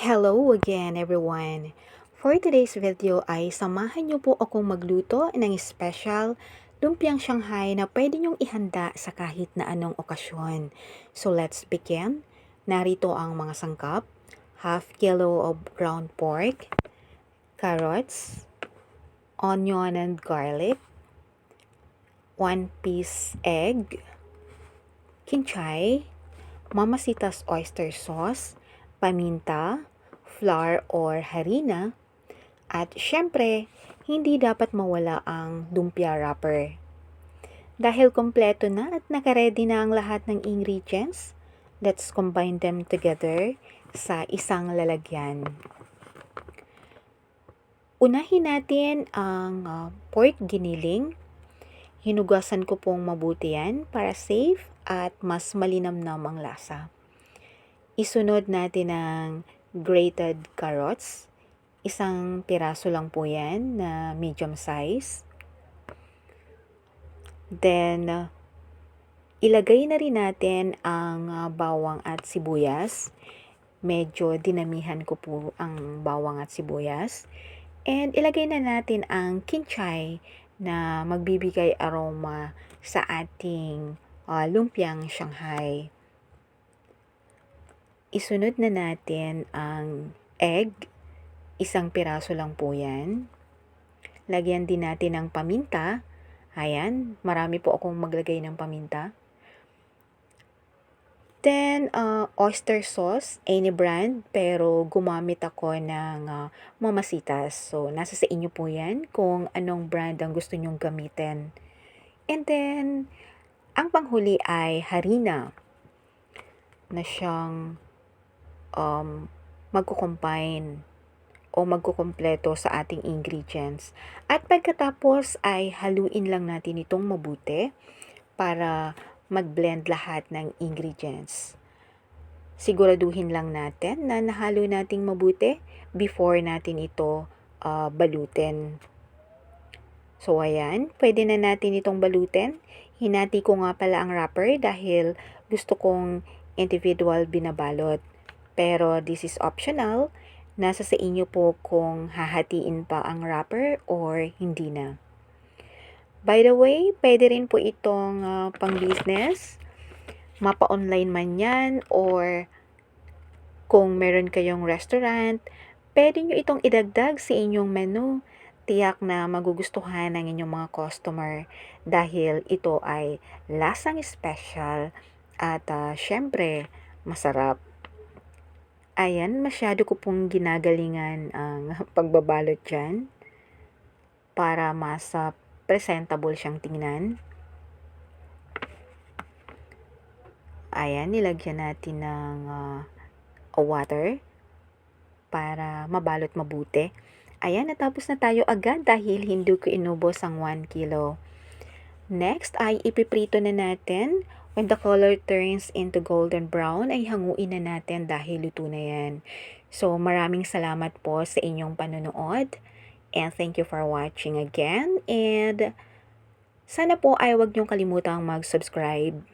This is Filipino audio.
Hello again everyone! For today's video ay samahan niyo po akong magluto ng special lumpiang Shanghai na pwede niyong ihanda sa kahit na anong okasyon. So let's begin. Narito ang mga sangkap: half kilo of ground pork, carrots, onion and garlic, 1 piece egg, kinchay, Mamacita's oyster sauce, paminta, flour or harina, at syempre, hindi dapat mawala ang lumpia wrapper. Dahil kompleto na at nakaredy na ang lahat ng ingredients, let's combine them together sa isang lalagyan. Unahin natin ang pork giniling. Hinugasan ko pong mabuti yan para safe at mas malinamnam ang lasa. Isunod natin ang grated carrots. Isang piraso lang po yan na medium size. Then, ilagay na rin natin ang bawang at sibuyas. Medyo dinamihan ko po ang bawang at sibuyas. And ilagay na natin ang kinchay na magbibigay aroma sa ating lumpiang Shanghai. Isunod na natin ang egg. Isang piraso lang po yan. Lagyan din natin ng paminta. Ayan, marami po akong maglagay ng paminta. Then, oyster sauce, any brand, pero gumamit ako ng Mamacita's. So, nasa sa inyo po yan kung anong brand ang gusto nyong gamitin. And then, ang panghuli ay harina na siyang magkukombine o magkukompleto sa ating ingredients. At pagkatapos ay haluin lang natin itong mabuti para mag-blend lahat ng ingredients. Siguraduhin lang natin na nahalo nating mabuti before natin ito balutin. So ayan, pwede na natin itong balutin. Hinati ko nga pala ang wrapper dahil gusto kong individual binabalot. Pero this is optional. Nasa sa inyo po kung hahatiin pa ang wrapper or hindi na. By the way, pwede rin po itong pang-business. Mapa-online man yan or kung meron kayong restaurant, pwede nyo itong idagdag sa inyong menu. Tiyak na magugustuhan ng inyong mga customer dahil ito ay lasang special at syempre masarap. Ayan, masyado ko pong ginagalingan ang pagbabalot dyan para mas presentable siyang tingnan. Ayan, nilagyan natin ng water para mabalot mabuti. Ayan, natapos na tayo agad dahil hindi ko inubos ang 1 kilo. Next ay ipiprito na natin. When the color turns into golden brown ay hanguin na natin dahil luto na yan. So maraming salamat po sa inyong panonood. And thank you for watching again. And sana po ay huwag niyong kalimutang mag-subscribe.